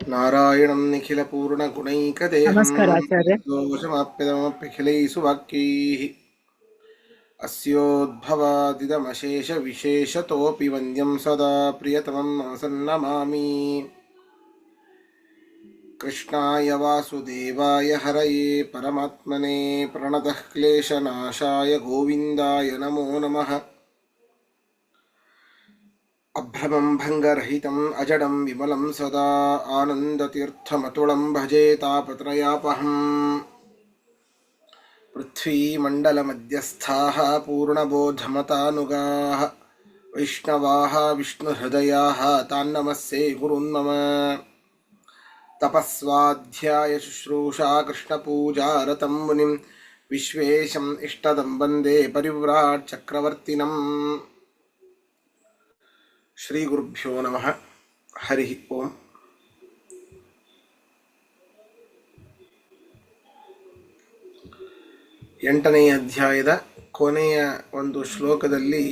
ನಾರಾಯಣಂ ನಿಖಿಲಪೂರ್ಣಗುಣೈಕದೇಹಂ ನಮಸ್ಕಾರ ಆಚಾರ್ಯ. ನಿರ್ದೋಷಮಾಪ್ಯದಮಪ್ಯಖಿಲೈः ಸುವಾಕ್ಯೈः अस्योद्भवादिदमशेषविशेषतोऽपि वन्द्यं सदा प्रियतमं सन्नमामि। कृष्णाय वासुदेवाय हरये परमात्मने प्रणतः क्लेशनाशाय गोविन्दाय नमो नमः। अभ्रमं भङ्गरहितम् अजडं विमलं सदा आनन्दतीर्थमतुलं भजे तापत्रयापहम्। पृथ्वीमण्डलमध्यस्थाः पूर्णबोधमतानुगाः वैष्णवाः विष्णुहृदयाः तान्नमस्ये गुरुन्मम। तपस्वाध्यायशुश्रूषा कृष्णपूजारतं मुनिं विश्वेशम् इष्टदं वन्दे परिव्राट् चक्रवर्तिनम्। श्रीगुरुभ्यो नमः। हरिः ओम्। ಎಂಟನೆಯ ಅಧ್ಯಾಯದ ಕೊನೆಯ ಒಂದು ಶ್ಲೋಕದಲ್ಲಿ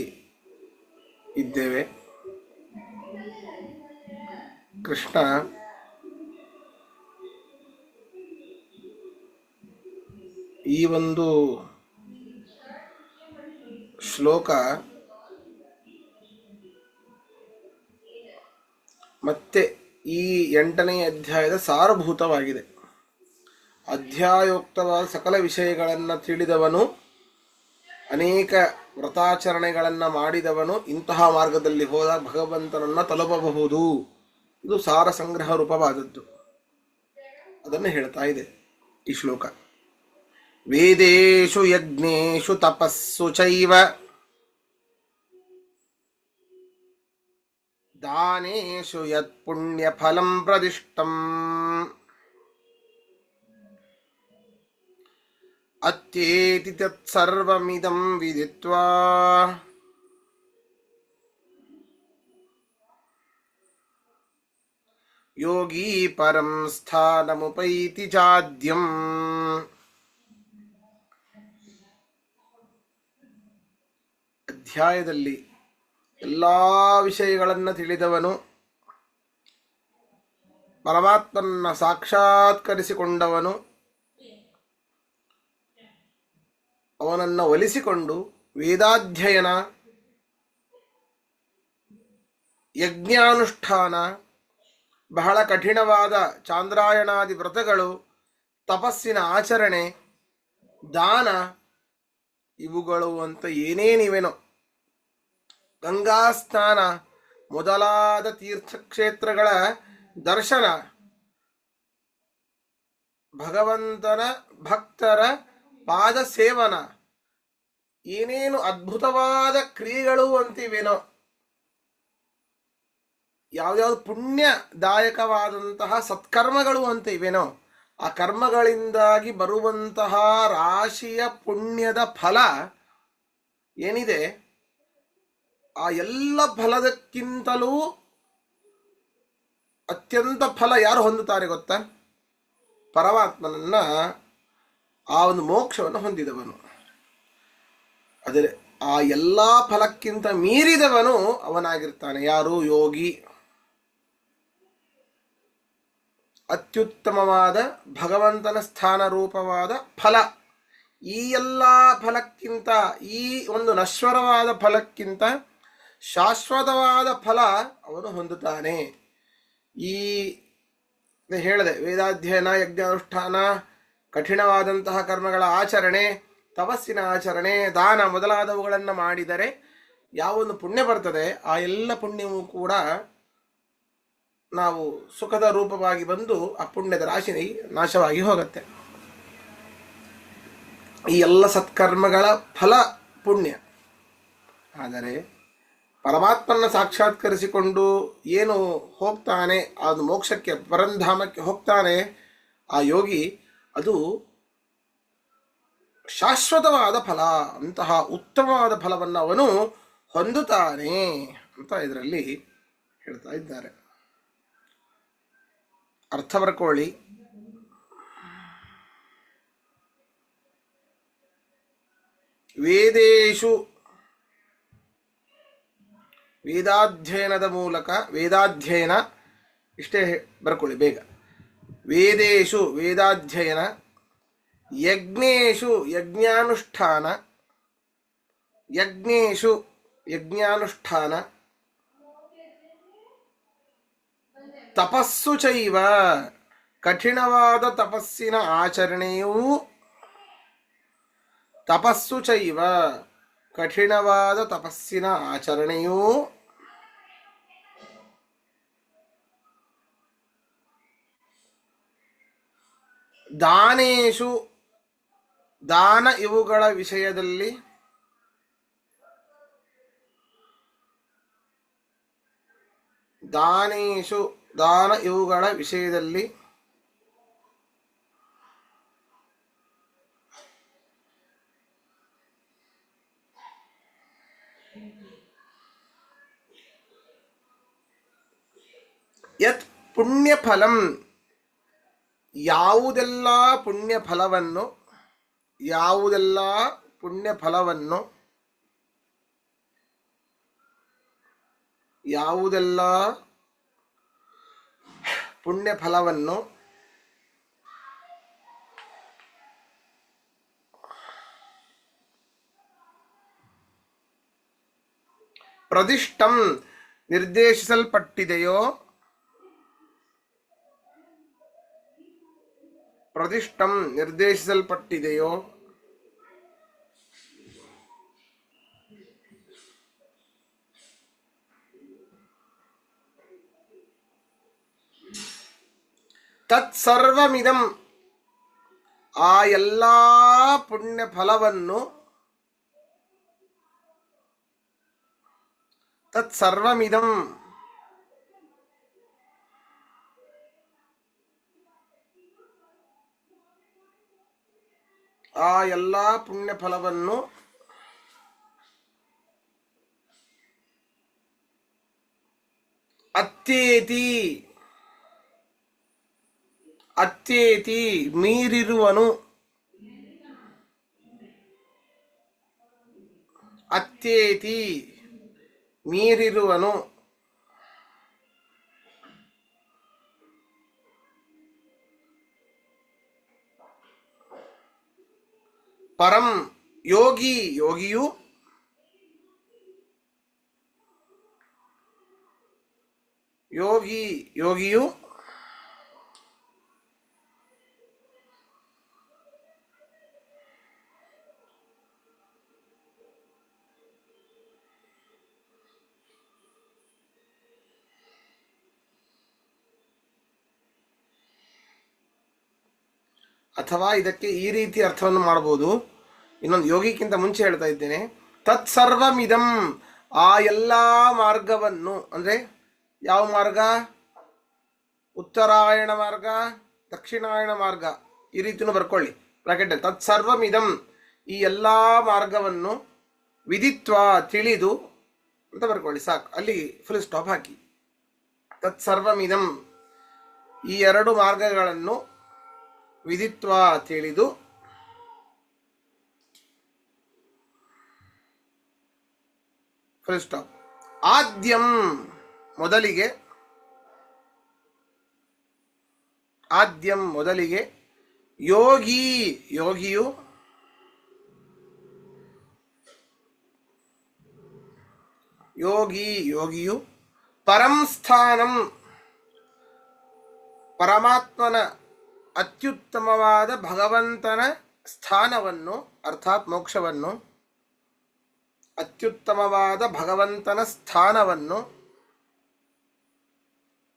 ಇದ್ದೇವೆ. ಕೃಷ್ಣ ಈ ಒಂದು ಶ್ಲೋಕ ಮತ್ತೆ ಈ ಎಂಟನೆಯ ಅಧ್ಯಾಯದ ಸಾರಭೂತವಾಗಿದೆ. ಅಧ್ಯಾಯೋಕ್ತವಾದ ಸಕಲ ವಿಷಯಗಳನ್ನು ತಿಳಿದವನು, ಅನೇಕ ವ್ರತಾಚರಣೆಗಳನ್ನು ಮಾಡಿದವನು ಇಂತಹ ಮಾರ್ಗದಲ್ಲಿ ಹೋದ ಭಗವಂತನನ್ನು ತಲುಪಬಹುದು. ಇದು ಸಾರ ಸಂಗ್ರಹ ರೂಪವಾದದ್ದು. ಅದನ್ನು ಹೇಳ್ತಾ ಇದೆ ಈ ಶ್ಲೋಕ. ವೇದೇಶು ಯಜ್ಞೇಶು ತಪಸ್ಸು ಚೈವ ದಾನೇಶು ಯತ್ ಪುಣ್ಯ ಫಲಂ ಪ್ರದಿಷ್ಟಂ ಅತ್ಯೇತಿ ತತ್ಸರ್ವಮಿದಂ ವಿದಿತ್ವಾ ಯೋಗಿ ಪರಂ ಸ್ಥಾನಮುಪೈತಿ ಚಾದ್ಯಂ. ಅಧ್ಯಾಯದಲ್ಲಿ ಎಲ್ಲ ವಿಷಯಗಳನ್ನು ತಿಳಿದವನು, ಪರಮಾತ್ಮನನ್ನು ಸಾಕ್ಷಾತ್ಕರಿಸಿಕೊಂಡವನು, ಅವನನ್ನು ಒಲಿಸಿಕೊಂಡು ವೇದಾಧ್ಯಯನ, ಯಜ್ಞಾನುಷ್ಠಾನ, ಬಹಳ ಕಠಿಣವಾದ ಚಾಂದ್ರಾಯಣಾದಿ ವ್ರತಗಳು, ತಪಸ್ಸಿನ ಆಚರಣೆ, ದಾನ, ಇವುಗಳು ಅಂತ ಏನೇನಿವೆನೋ, ಗಂಗಾ ಸ್ನಾನ ಮೊದಲಾದ ತೀರ್ಥಕ್ಷೇತ್ರಗಳ ದರ್ಶನ, ಭಗವಂತನ ಭಕ್ತರ ಪಾದ ಸೇವನ, ಏನೇನು ಅದ್ಭುತವಾದ ಕ್ರಿಯೆಗಳು ಅಂತಿವೇನೋ, ಯಾವ್ಯಾವ್ದು ಪುಣ್ಯದಾಯಕವಾದಂತಹ ಸತ್ಕರ್ಮಗಳು ಅಂತ ಇವೇನೋ, ಆ ಕರ್ಮಗಳಿಂದಾಗಿ ಬರುವಂತಹ ರಾಶಿಯ ಪುಣ್ಯದ ಫಲ ಏನಿದೆ, ಆ ಎಲ್ಲ ಫಲದಕ್ಕಿಂತಲೂ ಅತ್ಯಂತ ಫಲ ಯಾರು ಹೊಂದುತ್ತಾರೆ ಗೊತ್ತಾ? ಪರಮಾತ್ಮನನ್ನ, ಆ ಒಂದು ಮೋಕ್ಷವನ್ನು ಹೊಂದಿದವನು. ಆದರೆ ಆ ಎಲ್ಲ ಫಲಕ್ಕಿಂತ ಮೀರಿದವನು ಅವನಾಗಿರ್ತಾನೆ. ಯಾರು? ಯೋಗಿ. ಅತ್ಯುತ್ತಮವಾದ ಭಗವಂತನ ಸ್ಥಾನ ರೂಪವಾದ ಫಲ, ಈ ಎಲ್ಲ ಫಲಕ್ಕಿಂತ, ಈ ಒಂದು ನಶ್ವರವಾದ ಫಲಕ್ಕಿಂತ ಶಾಶ್ವತವಾದ ಫಲ ಅವನು ಹೊಂದುತ್ತಾನೆ. ಈ ಹೇಳಿದೆ, ವೇದಾಧ್ಯಯನ, ಯಜ್ಞಾನುಷ್ಠಾನ, ಕಠಿಣವಾದಂತಹ ಕರ್ಮಗಳ ಆಚರಣೆ, ತಪಸ್ಸಿನ ಆಚರಣೆ, ದಾನ ಮೊದಲಾದವುಗಳನ್ನು ಮಾಡಿದರೆ ಯಾವೊಂದು ಪುಣ್ಯ ಬರ್ತದೆ, ಆ ಎಲ್ಲ ಪುಣ್ಯವೂ ಕೂಡ ನಾವು ಸುಖದ ರೂಪವಾಗಿ ಬಂದು ಆ ಪುಣ್ಯದ ರಾಶಿ ನಾಶವಾಗಿ ಹೋಗುತ್ತೆ. ಈ ಎಲ್ಲ ಸತ್ಕರ್ಮಗಳ ಫಲ ಪುಣ್ಯ. ಆದರೆ ಪರಮಾತ್ಮನ ಸಾಕ್ಷಾತ್ಕರಿಸಿಕೊಂಡು ಏನು ಹೋಗ್ತಾನೆ, ಅದು ಮೋಕ್ಷಕ್ಕೆ, ಪರಂಧಾಮಕ್ಕೆ ಹೋಗ್ತಾನೆ ಆ ಯೋಗಿ, ಅದು ಶಾಶ್ವತವಾದ ಫಲ, ಅಂತಹ ಉತ್ತಮವಾದ ಫಲವನ್ನು ಅವನು ಹೊಂದುತ್ತಾನೆ ಅಂತ ಇದರಲ್ಲಿ ಹೇಳ್ತಾ ಇದ್ದಾರೆ. ಅರ್ಥ ಬರ್ಕೊಳ್ಳಿ. ವೇದೇಶು, ವೇದಾಧ್ಯಯನದ ಮೂಲಕ, ವೇದಾಧ್ಯಯನ ಇಷ್ಟೇ ಬರ್ಕೊಳ್ಳಿ ಬೇಗ. ವೇದೇಶು ವೇದಾಧ್ಯಯನ, ಯಜ್ಞೇಶು ಯಜ್ಞಾನುಷ್ಠಾನ, ಯಜ್ಞೇಶು ಯಜ್ಞಾನುಷ್ಠಾನ, ತಪಸ್ಸು ಚೈವ ಕಠಿಣವಾದ ತಪಸ್ಸಿನ ಆಚರಣೆಯೂ, ತಪಸ್ಸು ಚೈವ ಕಠಿಣವಾದ ತಪಸ್ಸಿನ ಆಚರಣೆಯೂ, ದಾನೇಶು ದಾನ ಇವುಗಳ ವಿಷಯದಲ್ಲಿ, ದಾನೇಶು ದಾನ ಇವುಗಳ ವಿಷಯದಲ್ಲಿ, ಯತ್ ಪುಣ್ಯಫಲಂ ಯಾವುದೆಲ್ಲ ಪುಣ್ಯಫಲವನ್ನು, ಯಾವುದೆಲ್ಲ ಪುಣ್ಯಫಲವನ್ನು, ಯಾವುದೆಲ್ಲ ಪುಣ್ಯಫಲವನ್ನು ಪ್ರದಿಷ್ಟಂ ನಿರ್ದೇಶಿಸಲ್ಪಟ್ಟಿದೆಯೋ, ಪ್ರದಿಷ್ಟಂ ನಿರ್ದೇಶಿಸಲ್ಪಟ್ಟಿದೆಯೋ, ತತ್ಸರ್ವಮಿದಂ ಆ ಎಲ್ಲ ಪುಣ್ಯ ಫಲವನ್ನು, ತತ್ಸರ್ವಮಿದಂ ಆ ಎಲ್ಲ ಪುಣ್ಯ ಫಲವನ್ನು ಅತ್ಯೇತಿ ಅತ್ಯೇತಿ ಮೀರಿರುವನು, ಅತ್ಯೇತಿ ಮೀರಿರುವನು, ಪರಂ ಯೋಗಿ ಯೋಗಿಯು, ಯೋಗಿ ಯೋಗಿಯು ಅಥವಾ ಇದಕ್ಕೆ ಈ ರೀತಿ ಅರ್ಥವನ್ನು ಮಾಡಬಹುದು. ಇನ್ನೊಂದು ಯೋಗಿಕ್ಕಿಂತ ಮುಂಚೆ ಹೇಳ್ತಾ ಇದ್ದೇನೆ. ತತ್ಸರ್ವಮಿದಂ ಆ ಎಲ್ಲ ಮಾರ್ಗವನ್ನು, ಅಂದರೆ ಯಾವ ಮಾರ್ಗ? ಉತ್ತರಾಯಣ ಮಾರ್ಗ, ದಕ್ಷಿಣಾಯಣ ಮಾರ್ಗ, ಈ ರೀತಿಯೂ ಬರ್ಕೊಳ್ಳಿ ಬ್ರಾಕೆಟಲ್ಲಿ. ತತ್ಸರ್ವಮಿದಂ ಈ ಎಲ್ಲ ಮಾರ್ಗವನ್ನು ವಿದಿತ್ವ ತಿಳಿದು ಅಂತ ಬರ್ಕೊಳ್ಳಿ ಸಾಕು, ಅಲ್ಲಿ ಫುಲ್ ಸ್ಟಾಪ್ ಹಾಕಿ. ತತ್ಸರ್ವಮಿದಂ ಈ ಎರಡು ಮಾರ್ಗಗಳನ್ನು ವಿದಿತ್ವ ತಿಳಿದು, ಫುಲ್ ಸ್ಟಾಪ್. ಆದ್ಯಂ ಮೊದಲಿಗೆ, ಆದ್ಯಂ ಮೊದಲಿಗೆ, ಯೋಗಿ ಯೋಗಿಯು, ಯೋಗಿ ಯೋಗಿಯು, ಪರಂ ಸ್ಥಾನಂ ಪರಮಾತ್ಮನ ಅತ್ಯುತ್ತಮವಾದ ಭಗವಂತನ ಸ್ಥಾನವನ್ನು, ಅರ್ಥಾತ್ ಮೋಕ್ಷವನ್ನು, ಅತ್ಯುತ್ತಮವಾದ ಭಗವಂತನ ಸ್ಥಾನವನ್ನು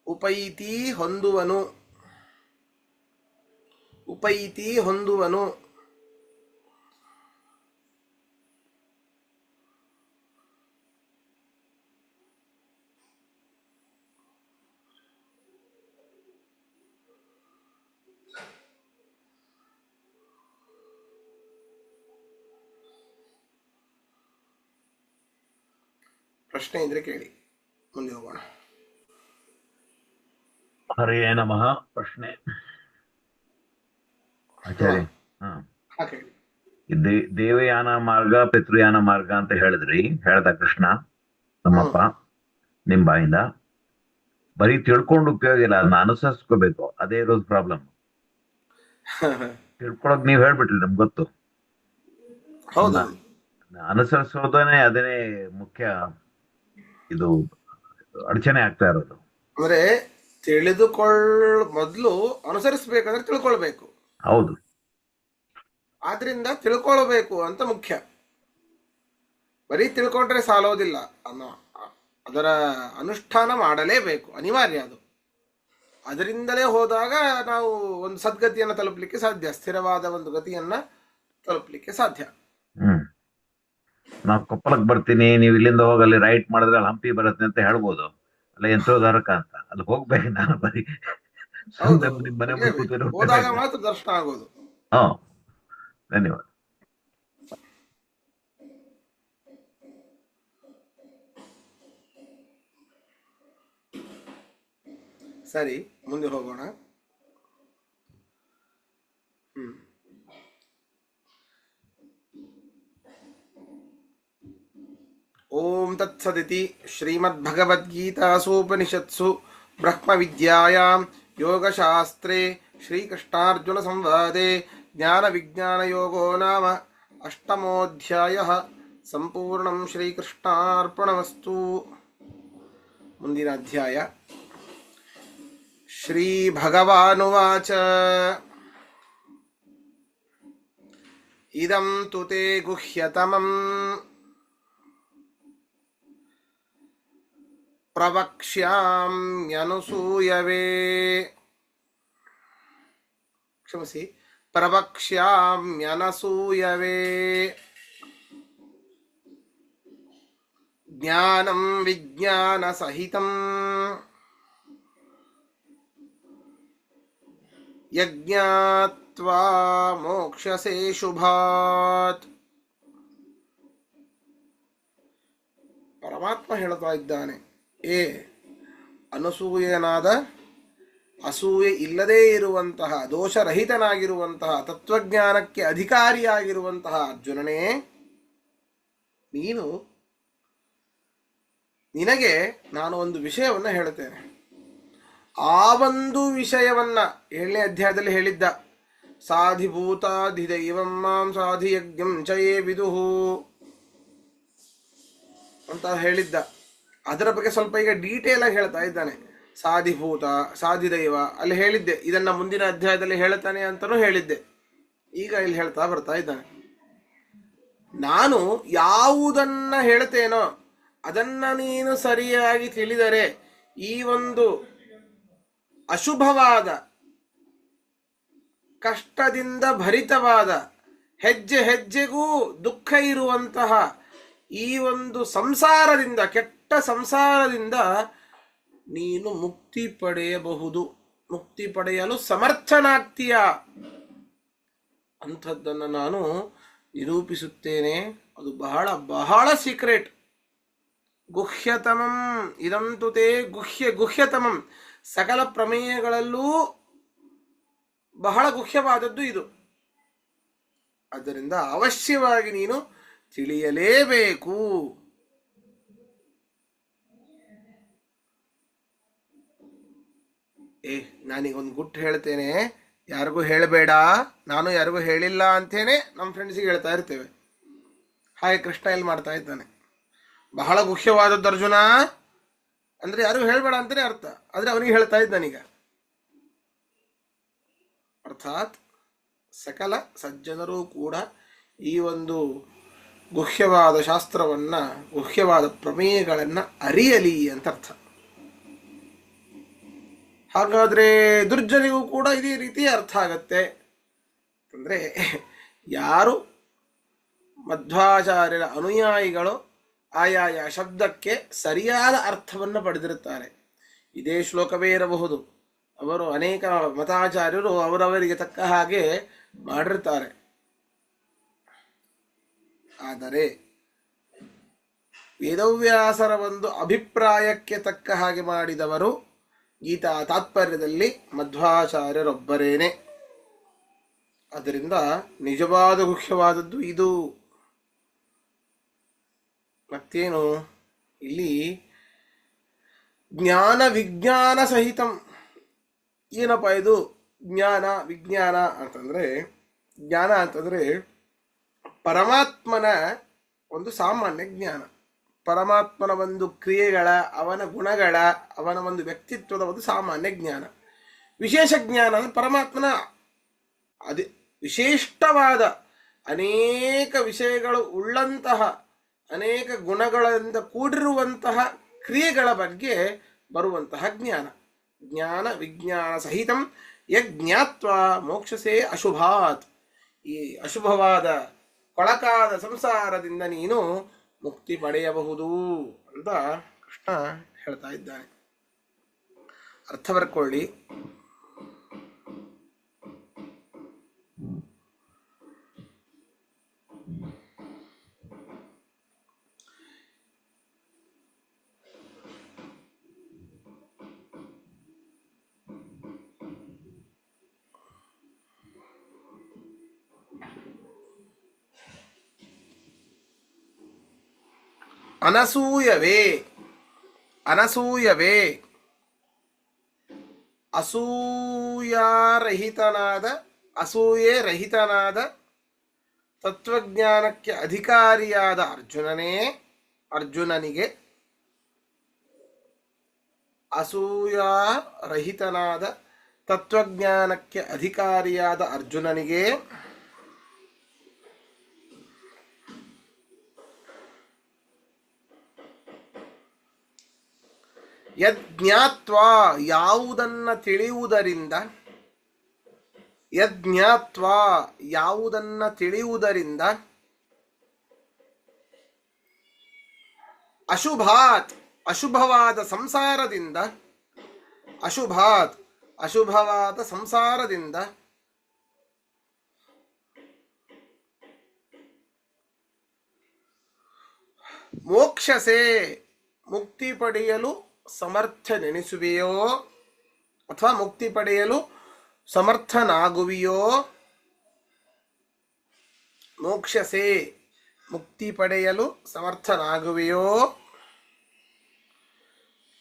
ಉಪೈತಿ ಹೊಂದುವನು, ಉಪೈತಿ ಹೊಂದುವನು. ಪ್ರಶ್ನೆ ಇದ್ರೆ ಕೇಳಿ, ಮುಂದೆ ಹೋಗೋಣ. ಹರೇ ನಮಃ. ಪ್ರಶ್ನೆ ಆಚಾರ್ಯ, ದೇವಯಾನ ಮಾರ್ಗ ಪಿತೃಯಾನ ಮಾರ್ಗ ಅಂತ ಹೇಳಿದ್ರಿ, ಹೇಳ್ದ ಕೃಷ್ಣ ನಮ್ಮಪ್ಪ ನಿಮ್ ಬಾಯಿಂದ. ಬರೀ ತಿಳ್ಕೊಂಡು ಉಪಯೋಗ ಇಲ್ಲ, ಅದನ್ನ ಅನುಸರಿಸ್ಕೋಬೇಕು. ಅದೇ ಇರೋದು ಪ್ರಾಬ್ಲಮ್. ತಿಳ್ಕೊಳಕ್ ನೀವ್ ಹೇಳ್ಬಿಟ್ರಿ, ನಮ್ಗೆ ಗೊತ್ತು. ಹೌದು. ಅನುಸರಿಸೋದನೇ ಅದೇನೇ ಮುಖ್ಯ. ಇದು ಅಡಚಣೆ ಆಗ್ತಾ ಇರೋದು. ಅಂದ್ರೆ ಮೊದಲು ಅನುಸರಿಸ್ಬೇಕಂದ್ರೆ ತಿಳ್ಕೊಳ್ಬೇಕು. ಹೌದು. ಆದ್ರಿಂದ ತಿಳ್ಕೊಳ್ಬೇಕು ಅಂತ ಮುಖ್ಯ. ಬರೀ ತಿಳ್ಕೊಂಡ್ರೆ ಸಾಲೋದಿಲ್ಲ, ಅದರ ಅನುಷ್ಠಾನ ಮಾಡಲೇಬೇಕು, ಅನಿವಾರ್ಯ ಅದು. ಅದರಿಂದಲೇ ಹೋದಾಗ ನಾವು ಒಂದು ಸದ್ಗತಿಯನ್ನು ತಲುಪಲಿಕ್ಕೆ ಸಾಧ್ಯ, ಸ್ಥಿರವಾದ ಒಂದು ಗತಿಯನ್ನ ತಲುಪಲಿಕ್ಕೆ ಸಾಧ್ಯ. ನಾವು ಕೊಪ್ಪಳಕ್ಕೆ ಬರ್ತೀನಿ, ನೀವು ಇಲ್ಲಿಂದ ಹೋಗಲ್ಲಿ ರೈಟ್ ಮಾಡಿದ್ರೆ ಅಲ್ಲಿ ಹಂಪಿ ಬರುತ್ತೆ ಅಂತ ಹೇಳ್ಬೋದು, ಅಲ್ಲ ಯಂತ್ರೋದ್ಧಾರಕ ಅಂತ. ಅಲ್ಲಿ ಹೋಗ್ಬೇಕು ನಾನು ಬರೀ ನಿಮ್ ಮನೆ ಮುಂದೆ ಕೂತಿರೋ ಹೋದಾಗ ಮಾತ್ರ ದರ್ಶನ ಆಗೋದು. ಹಾ, ಧನ್ಯವಾದ. ಸರಿ, ಮುಂದೆ ಹೋಗೋಣ. ಓಂ ತತ್ಸದಿತಿ ಶ್ರೀಮದ್ಭಗವದ್ಗೀತಾಸೂಪನಿಷತ್ಸು ಬ್ರಹ್ಮವಿದ್ಯಾಯಾಂ ಯೋಗಶಾಸ್ತ್ರೇ ಶ್ರೀಕೃಷ್ಣಾರ್ಜುನ ಸಂವಾದೆ ಜ್ಞಾನವಿಜ್ಞಾನಯೋಗೋ ನಾಮ ಅಷ್ಟಮೋಧ್ಯಾಯಃ. ಸಂಪೂರ್ಣಂ ಶ್ರೀಕೃಷ್ಣಾರ್ಪಣಮಸ್ತು. ಮುಂದಿನ ಅಧ್ಯಾಯ. ಶ್ರೀ ಭಗವಾನುವಾಚ ಇದಂ ತು ತೇ ಗುಹ್ಯತಮಂ ಪ್ರವಕ್ಷ್ಯಾಮ್ಯನುಸೂಯವೆ. ಕ್ಷಮಿಸಿ, ಪ್ರವಕ್ಷ್ಯಾಮ್ಯನಸೂಯವೆ. ಜ್ಞಾನಂ ವಿಜ್ಞಾನ ಸಹಿತಂ ಯಜ್ಞಾತ್ವಾ ಮೋಕ್ಷಸೇ ಶುಭಾತ್. ಪರಮಾತ್ಮ ಹೇಳ್ತಾ ಇದ್ದಾನೆ, ಏ ಅನಸೂಯನಾದ, ಅಸೂಯೆ ಇಲ್ಲದೇ ಇರುವಂತಹ, ದೋಷರಹಿತನಾಗಿರುವಂತಹ, ತತ್ವಜ್ಞಾನಕ್ಕೆ ಅಧಿಕಾರಿಯಾಗಿರುವಂತಹ ಅರ್ಜುನನೇ, ನಿನಗೆ ನಾನು ಒಂದು ವಿಷಯವನ್ನು ಹೇಳುತ್ತೇನೆ. ಆ ಒಂದು ವಿಷಯವನ್ನ 7ನೇ ಅಧ್ಯಾಯದಲ್ಲಿ ಹೇಳಿದ್ದ. ಸಾಧಿಭೂತಾಧಿದೈವಂ ಮಾಂ ಸಾಧಿಯಜ್ಞಂ ಚಯೇ ವಿದುಹು ಅಂತ ಹೇಳಿದ್ದ. ಅದರ ಬಗ್ಗೆ ಸ್ವಲ್ಪ ಈಗ ಡೀಟೇಲ್ ಆಗಿ ಹೇಳ್ತಾ ಇದ್ದಾನೆ. ಸಾಧಿಭೂತ, ಸಾಧಿದೈವ ಅಲ್ಲಿ ಹೇಳಿದ್ದೆ, ಇದನ್ನ ಮುಂದಿನ ಅಧ್ಯಾಯದಲ್ಲಿ ಹೇಳ್ತಾನೆ ಅಂತಲೂ ಹೇಳಿದ್ದೆ. ಈಗ ಇಲ್ಲಿ ಹೇಳ್ತಾ ಬರ್ತಾ ಇದ್ದಾನೆ. ನಾನು ಯಾವುದನ್ನ ಹೇಳ್ತೇನೋ ಅದನ್ನ ನೀನು ಸರಿಯಾಗಿ ತಿಳಿದರೆ ಈ ಒಂದು ಅಶುಭವಾದ, ಕಷ್ಟದಿಂದ ಭರಿತವಾದ, ಹೆಜ್ಜೆ ಹೆಜ್ಜೆಗೂ ದುಃಖ ಇರುವಂತಹ ಈ ಒಂದು ಸಂಸಾರದಿಂದ, ಕೆಟ್ಟ ಸಂಸಾರದಿಂದ ನೀನು ಮುಕ್ತಿ ಪಡೆಯಬಹುದು, ಮುಕ್ತಿ ಪಡೆಯಲು ಸಮರ್ಥನಾಗ್ತೀಯ ಅಂಥದ್ದನ್ನು ನಾನು ನಿರೂಪಿಸುತ್ತೇನೆ. ಅದು ಬಹಳ ಬಹಳ ಸೀಕ್ರೆಟ್. ಗುಹ್ಯತಮಂ ಇದಂತು ತೇ ಗುಹ್ಯತಮಂ, ಸಕಲ ಪ್ರಮೇಯಗಳಲ್ಲೂ ಬಹಳ ಗುಹ್ಯವಾದದ್ದು ಇದು. ಆದ್ದರಿಂದ ಅವಶ್ಯವಾಗಿ ನೀನು ತಿಳಿಯಲೇಬೇಕು. ನಾನೀಗೊಂದು ಗುಟ್ಟು ಹೇಳ್ತೇನೆ, ಯಾರಿಗೂ ಹೇಳಬೇಡ, ನಾನು ಯಾರಿಗೂ ಹೇಳಿಲ್ಲ ಅಂತೇನೆ ನಮ್ಮ ಫ್ರೆಂಡ್ಸಿಗೆ ಹೇಳ್ತಾ ಇರ್ತೇವೆ. ಹಾಗೆ ಕೃಷ್ಣ ಎಲ್ಲಿ ಮಾಡ್ತಾ ಇದ್ದಾನೆ, ಬಹಳ ಗುಹ್ಯವಾದದ್ದು ಅರ್ಜುನ ಅಂದ್ರೆ ಯಾರಿಗೂ ಹೇಳಬೇಡ ಅಂತಾನೆ ಅರ್ಥ. ಆದ್ರೆ ಅವನಿಗೆ ಹೇಳ್ತಾ ಇದ್ದಾನೀಗ. ಅರ್ಥಾತ್ ಸಕಲ ಸಜ್ಜನರು ಕೂಡ ಈ ಒಂದು ಗುಹ್ಯವಾದ ಶಾಸ್ತ್ರವನ್ನ, ಗುಹ್ಯವಾದ ಪ್ರಮೇಯಗಳನ್ನ ಅರಿಯಲಿ ಅಂತ ಅರ್ಥ. ಹಾಗಾದ್ರೆ ದುರ್ಜನಿಗೂ ಕೂಡ ಇದೇ ರೀತಿ ಅರ್ಥ ಆಗತ್ತೆ. ಅಂದ್ರೆ ಯಾರು ಮಧ್ವಾಚಾರ್ಯರ ಅನುಯಾಯಿಗಳು ಆಯಾಯ ಶಬ್ದಕ್ಕೆ ಸರಿಯಾದ ಅರ್ಥವನ್ನು ಪಡೆದಿರುತ್ತಾರೆ. ಇದೇ ಶ್ಲೋಕವೇ ಇರಬಹುದು, ಅವರು ಅನೇಕ ಮತಾಚಾರ್ಯರು ಅವರವರಿಗೆ ತಕ್ಕ ಹಾಗೆ ಮಾಡಿರ್ತಾರೆ. ಆದರೆ ವೇದವ್ಯಾಸರ ಒಂದು ಅಭಿಪ್ರಾಯಕ್ಕೆ ತಕ್ಕ ಹಾಗೆ ಮಾಡಿದವರು ಗೀತಾ ತಾತ್ಪರ್ಯದಲ್ಲಿ ಮಧ್ವಾಚಾರ್ಯರೊಬ್ಬರೇನೆ. ಅದರಿಂದ ನಿಜವಾದ ಮುಖ್ಯವಾದದ್ದು ಇದು. ಮತ್ತೇನು, ಇಲ್ಲಿ ಜ್ಞಾನ ವಿಜ್ಞಾನ ಸಹಿತಂ. ಏನಪ್ಪ ಇದು ಜ್ಞಾನ ವಿಜ್ಞಾನ ಅಂತಂದರೆ? ಜ್ಞಾನ ಅಂತಂದರೆ ಪರಮಾತ್ಮನ ಒಂದು ಸಾಮಾನ್ಯ ಜ್ಞಾನ, ಪರಮಾತ್ಮನ ಒಂದು ಕ್ರಿಯೆಗಳ, ಅವನ ಗುಣಗಳ, ಅವನ ಒಂದು ವ್ಯಕ್ತಿತ್ವದ ಒಂದು ಸಾಮಾನ್ಯ ಜ್ಞಾನ. ವಿಶೇಷ ಜ್ಞಾನ ಅಂದರೆ ಪರಮಾತ್ಮನ ಅದೇ ವಿಶಿಷ್ಟವಾದ ಅನೇಕ ವಿಷಯಗಳು ಉಳ್ಳಂತಹ, ಅನೇಕ ಗುಣಗಳಿಂದ ಕೂಡಿರುವಂತಹ ಕ್ರಿಯೆಗಳ ಬಗ್ಗೆ ಬರುವಂತಹ ಜ್ಞಾನ. ಜ್ಞಾನ ವಿಜ್ಞಾನ ಸಹಿತಂ ಯಜ್ಞಾತ್ವ ಮೋಕ್ಷಸೇ ಅಶುಭಾತ್. ಈ ಅಶುಭವಾದ ಕೊಳಕಾದ ಸಂಸಾರದಿಂದ ನೀನು ಮುಕ್ತಿ ಪಡೆಯಬಹುದು ಅಂತ ಕೃಷ್ಣ ಹೇಳ್ತಾ ಇದ್ದಾನೆ. ಅರ್ಥ ಬರ್ಕೊಳ್ಳಿ. ಅನಸೂಯವೇ ಅನಸೂಯವೇ ಅಸೂಯಾರಹಿತನಾದ, ಅಸೂಯೆ ರಹಿತನಾದ, ತತ್ವಜ್ಞಾನಕ್ಕೆ ಅಧಿಕಾರಿಯಾದ ಅರ್ಜುನನಿಗೆ, ಅಸೂಯಾರಹಿತನಾದ ತತ್ವಜ್ಞಾನಕ್ಕೆ ಅಧಿಕಾರಿಯಾದ ಅರ್ಜುನನಿಗೆ ಯಜ್ಞಾತ್ವಾ ಯಾವುದನ್ನ ತಿಳಿಯುವುದರಿಂದ, ಯಜ್ಞಾತ್ವಾ ಯಾವುದನ್ನ ತಿಳಿಯುವುದರಿಂದ, ಅಶುಭಾತ್ ಅಶುಭವಾದ ಸಂಸಾರದಿಂದ, ಅಶುಭಾತ್ ಅಶುಭವಾದ ಸಂಸಾರದಿಂದ, ಮೋಕ್ಷಸೆ ಮುಕ್ತಿ ಪಡೆಯಲು ಸಮರ್ಥನೆನಿಸುವೆಯೋ ಅಥವಾ ಮುಕ್ತಿ ಪಡೆಯಲು ಸಮರ್ಥನಾಗುವಿಯೋ, ಮೋಕ್ಷಸೆ ಮುಕ್ತಿ ಪಡೆಯಲು ಸಮರ್ಥನಾಗುವೆಯೋ,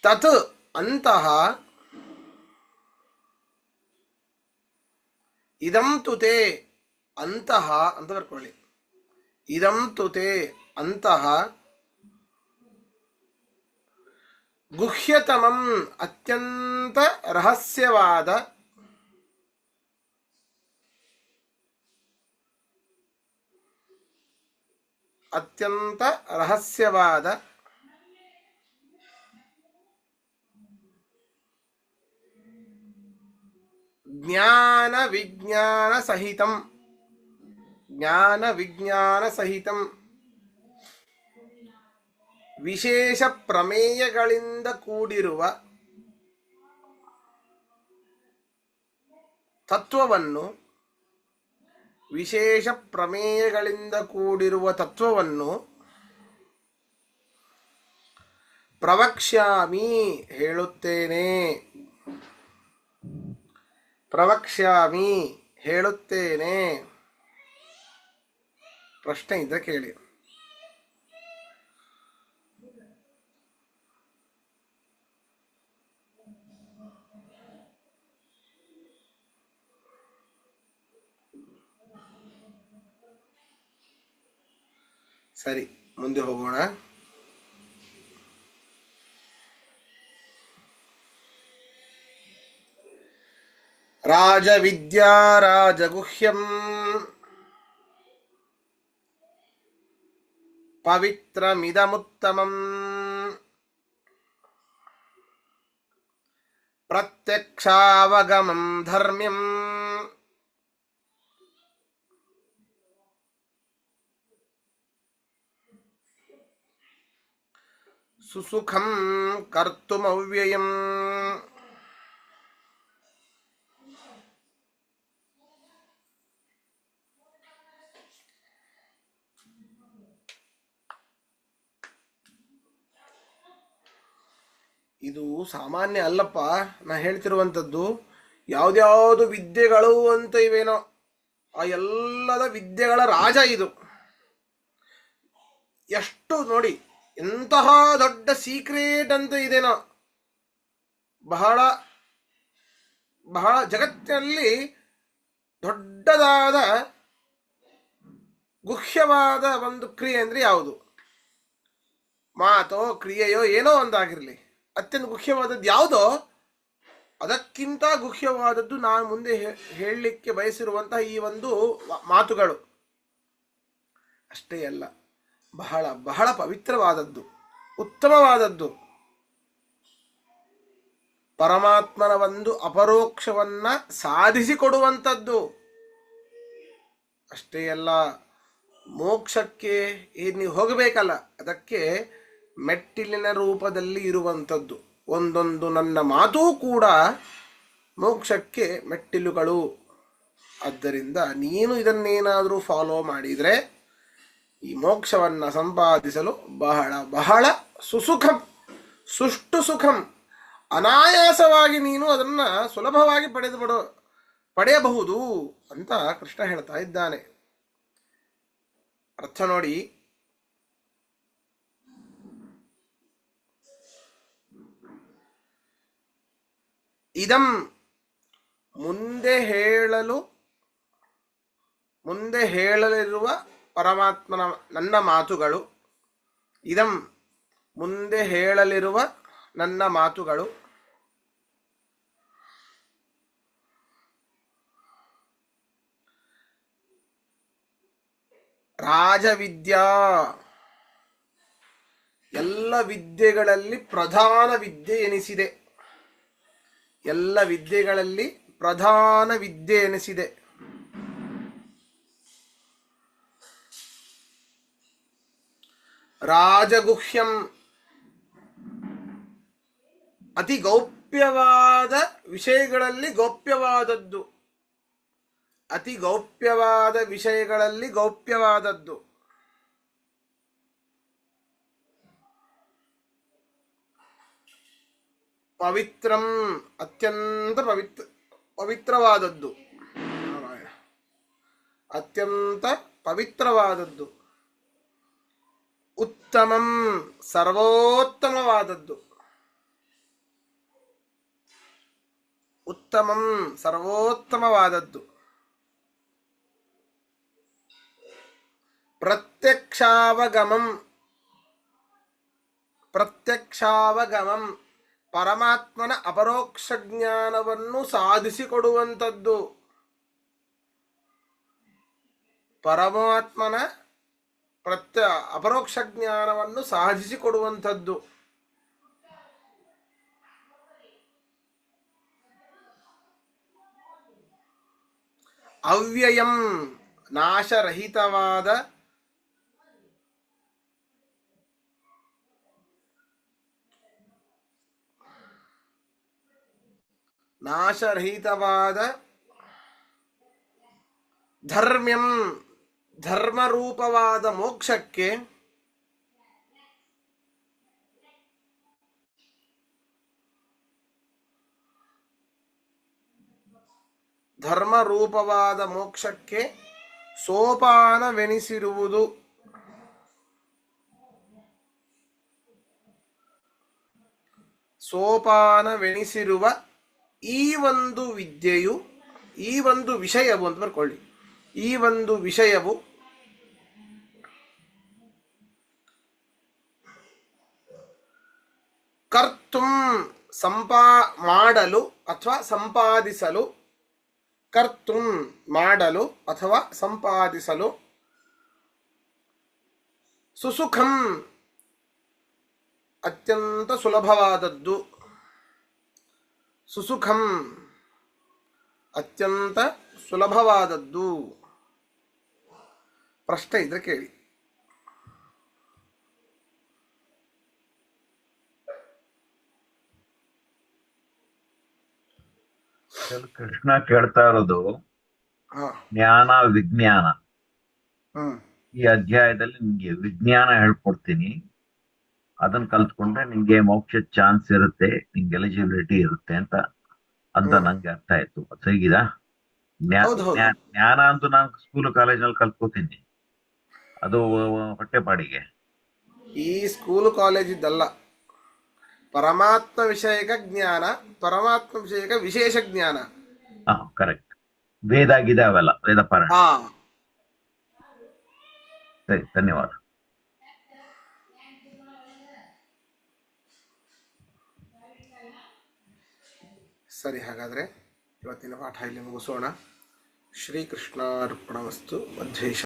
ತತ್ ಅಂತಹ, ಇದಂ ತುತೆ ಅಂತಹ ಅಂತ ಬರ್ಕೊಳ್ಳಿ, ಇದಂ ತುತೆ ಅಂತಹ, ಗುಹ್ಯತಮಂ ಅತ್ಯಂತ ರಹಸ್ಯವಾದ, ಅತ್ಯಂತ ರಹಸ್ಯವಾದ ಜ್ಞಾನ ವಿಜ್ಞಾನ ಸಹಿತಂ, ಜ್ಞಾನ ವಿಜ್ಞಾನ ಸಹಿತಂ ವಿಶೇಷ ಪ್ರಮೇಯಗಳಿಂದ ಕೂಡಿರುವ ತತ್ವವನ್ನು, ವಿಶೇಷ ಪ್ರಮೇಯಗಳಿಂದ ಕೂಡಿರುವ ತತ್ವವನ್ನು ಪ್ರವಕ್ಷ್ಯಾಮಿ ಹೇಳುತ್ತೇನೆ, ಪ್ರವಕ್ಷ್ಯಾಮಿ ಹೇಳುತ್ತೇನೆ. ಪ್ರಶ್ನೆ ಇದ್ದರೆ ಕೇಳಿ. ಸರಿ, ಮುಂದೆ ಹೋಗೋಣ. ರಾಜವಿದ್ಯಾ ರಾಜಗುಹ್ಯಂ ಪವಿತ್ರಮಿದಮುತ್ತಮಂ ಪ್ರತ್ಯಕ್ಷಾವಗಮಂ ಧರ್ಮ್ಯಂ ಸುಸುಖಂ ಕರ್ತುಮವ್ಯಯಂ. ಇದು ಸಾಮಾನ್ಯ ಅಲ್ಲಪ್ಪ ನಾ ಹೇಳ್ತಿರುವಂಥದ್ದು. ಯಾವ್ದ್ಯಾವುದು ವಿದ್ಯೆಗಳು ಅಂತ ಇವೇನೋ, ಆ ಎಲ್ಲದ ವಿದ್ಯೆಗಳ ರಾಜ ಇದು. ಎಷ್ಟು ನೋಡಿ, ಎಂತಹ ದೊಡ್ಡ ಸೀಕ್ರೆಟ್ ಅಂತ ಇದೇನೋ, ಬಹಳ ಬಹಳ ಜಗತ್ತಿನಲ್ಲಿ ದೊಡ್ಡದಾದ ಗುಹ್ಯವಾದ ಒಂದು ಕ್ರಿಯೆ ಅಂದ್ರೆ ಯಾವುದು? ಮಾತೋ ಕ್ರಿಯೆಯೋ ಏನೋ ಒಂದಾಗಿರಲಿ, ಅತ್ಯಂತ ಗುಹ್ಯವಾದದ್ದು ಯಾವುದೋ ಅದಕ್ಕಿಂತ ಗುಹ್ಯವಾದದ್ದು ನಾನು ಮುಂದೆ ಹೇಳಲಿಕ್ಕೆ ಬಯಸಿರುವಂತಹ ಈ ಒಂದು ಮಾತುಗಳು ಅಷ್ಟೇ ಅಲ್ಲ, ಬಹಳ ಬಹಳ ಪವಿತ್ರವಾದದ್ದು, ಉತ್ತಮವಾದದ್ದು. ಪರಮಾತ್ಮನ ಒಂದು ಅಪರೋಕ್ಷವನ್ನ ಸಾಧಿಸಿಕೊಡುವಂಥದ್ದು. ಅಷ್ಟೇ ಅಲ್ಲ, ಮೋಕ್ಷಕ್ಕೆ ನೀವು ಹೋಗಬೇಕಲ್ಲ, ಅದಕ್ಕೆ ಮೆಟ್ಟಿಲಿನ ರೂಪದಲ್ಲಿ ಇರುವಂಥದ್ದು. ಒಂದೊಂದು ನನ್ನ ಮಾತೂ ಕೂಡ ಮೋಕ್ಷಕ್ಕೆ ಮೆಟ್ಟಿಲುಗಳು. ಆದ್ದರಿಂದ ನೀನು ಇದನ್ನೇನಾದರೂ ಫಾಲೋ ಮಾಡಿದರೆ ಈ ಮೋಕ್ಷವನ್ನು ಸಂಪಾದಿಸಲು ಬಹಳ ಬಹಳ ಸುಷ್ಟು ಸುಖಂ, ಅನಾಯಾಸವಾಗಿ ನೀನು ಅದನ್ನು ಸುಲಭವಾಗಿ ಪಡೆಯಬಹುದು ಅಂತ ಕೃಷ್ಣ ಹೇಳ್ತಾ ಇದ್ದಾನೆ. ಅರ್ಥ ನೋಡಿ. ಇದಂ ಮುಂದೆ ಹೇಳಲಿರುವ ಪರಮಾತ್ಮನ ನನ್ನ ಮಾತುಗಳು. ಇದಂ ಮುಂದೆ ಹೇಳಲಿರುವ ನನ್ನ ಮಾತುಗಳು. ರಾಜವಿದ್ಯಾ, ಎಲ್ಲ ವಿದ್ಯೆಗಳಲ್ಲಿ ಪ್ರಧಾನ ವಿದ್ಯೆ ಎನಿಸಿದೆ. ಎಲ್ಲ ವಿದ್ಯೆಗಳಲ್ಲಿ ಪ್ರಧಾನ ವಿದ್ಯೆ ಎನಿಸಿದೆ. ರಾಜಗುಹ್ಯಂ, ಅತಿ ಗೌಪ್ಯವಾದ ವಿಷಯಗಳಲ್ಲಿ ಗೌಪ್ಯವಾದದ್ದು. ಅತಿ ಗೌಪ್ಯವಾದ ವಿಷಯಗಳಲ್ಲಿ ಗೌಪ್ಯವಾದದ್ದು. ಪವಿತ್ರಂ, ಅತ್ಯಂತ ಪವಿತ್ರವಾದದ್ದು. ಅತ್ಯಂತ ಪವಿತ್ರವಾದದ್ದು. ಉತ್ತಮಂ, ಸರ್ವೋತ್ತಮವಾದದ್ದು. ಉತ್ತಮಂ, ಸರ್ವೋತ್ತಮವಾದದ್ದು. ಪ್ರತ್ಯಕ್ಷಾವಗಮಂ, ಪ್ರತ್ಯಕ್ಷಾವಗಮಂ, ಪರಮಾತ್ಮನ ಅಪರೋಕ್ಷ ಜ್ಞಾನವನ್ನು ಸಾಧಿಸಿಕೊಡುವಂಥದ್ದು. ಪರಮಾತ್ಮನ ಅಪರೋಕ್ಷ ಜ್ಞಾನವನ್ನು ಸಾಧಿಸಿಕೊಡುವಂಥದ್ದು. ಅವ್ಯಯಂ, ನಾಶರಹಿತವಾದ ಧರ್ಮ್ಯಂ, ಧರ್ಮರೂಪವಾದ ಮೋಕ್ಷಕ್ಕೆ ಧರ್ಮರೂಪವಾದ ಮೋಕ್ಷಕ್ಕೆ ಸೋಪಾನವೆನಿಸಿರುವುದು. ಸೋಪಾನವೆನಿಸಿರುವ ಈ ಒಂದು ವಿದ್ಯೆಯು, ಈ ಒಂದು ವಿಷಯವು ಅಂತ ಬರ್ಕೊಳ್ಳಿ, ಈ ಒಂದು ವಿಷಯವು ಕರ್ತುಂ, ಮಾಡಲು ಅಥವಾ ಸಂಪಾದಿಸಲು. ಕರ್ತುಂ, ಮಾಡಲು ಅಥವಾ ಸಂಪಾದಿಸಲು. ಸುಸುಖಂ, ಅತ್ಯಂತ ಸುಲಭವಾದದ್ದು. ಸುಸುಖಂ, ಅತ್ಯಂತ ಸುಲಭವಾದದ್ದು. ಪ್ರಶ್ನೆ ಇದ್ರೆ ಕೇಳಿ. ಕೃಷ್ಣ ಕೇಳ್ತಾ ಇರೋದು ಜ್ಞಾನ ವಿಜ್ಞಾನ. ಈ ಅಧ್ಯಾಯದಲ್ಲಿ ನಿಮ್ಗೆ ವಿಜ್ಞಾನ ಹೇಳ್ಕೊಡ್ತೀನಿ, ಅದನ್ನ ಕಲ್ತ್ಕೊಂಡ್ರೆ ನಿಮ್ಗೆ ಮೋಕ್ಷ ಚಾನ್ಸ್ ಇರುತ್ತೆ, ನಿಮ್ಗೆ ಎಲಿಜಿಬಿಲಿಟಿ ಇರುತ್ತೆ ಅಂತ ನಂಗೆ ಅರ್ಥ ಆಯ್ತು. ಹೇಗಿದಾ? ಜ್ಞಾನ ಅಂತೂ ನಾನು ಸ್ಕೂಲ್ ಕಾಲೇಜ್ನಲ್ಲಿ ಕಲ್ತ್ಕೋತೀನಿ, ಅದು ಹೊಟ್ಟೆಪಾಡಿಗೆ. ಈ ಸ್ಕೂಲ್ ಕಾಲೇಜ್ ಇದ್ದಲ್ಲ, ಪರಮಾತ್ಮ ವಿಷಯಕ ಜ್ಞಾನ, ಪರಮಾತ್ಮ ವಿಷಯಕ ವಿಶೇಷ ಜ್ಞಾನ. ಹಾ ಕರೆಕ್ಟ್. ವೇದ ಆಗಿದೆ ಅವೆಲ್ಲ ವೇದ ಪಾರಾಯಣ. ಹಾ, ಸರಿ, ಧನ್ಯವಾದ. ಸರಿ. ಹಾಗಾದ್ರೆ ಇವತ್ತಿನ ಪಾಠ ಇಲ್ಲಿ ಮುಗಿಸೋಣ. ಶ್ರೀಕೃಷ್ಣಾರ್ಪಣಮಸ್ತು. ಮಧ್ವೇಶ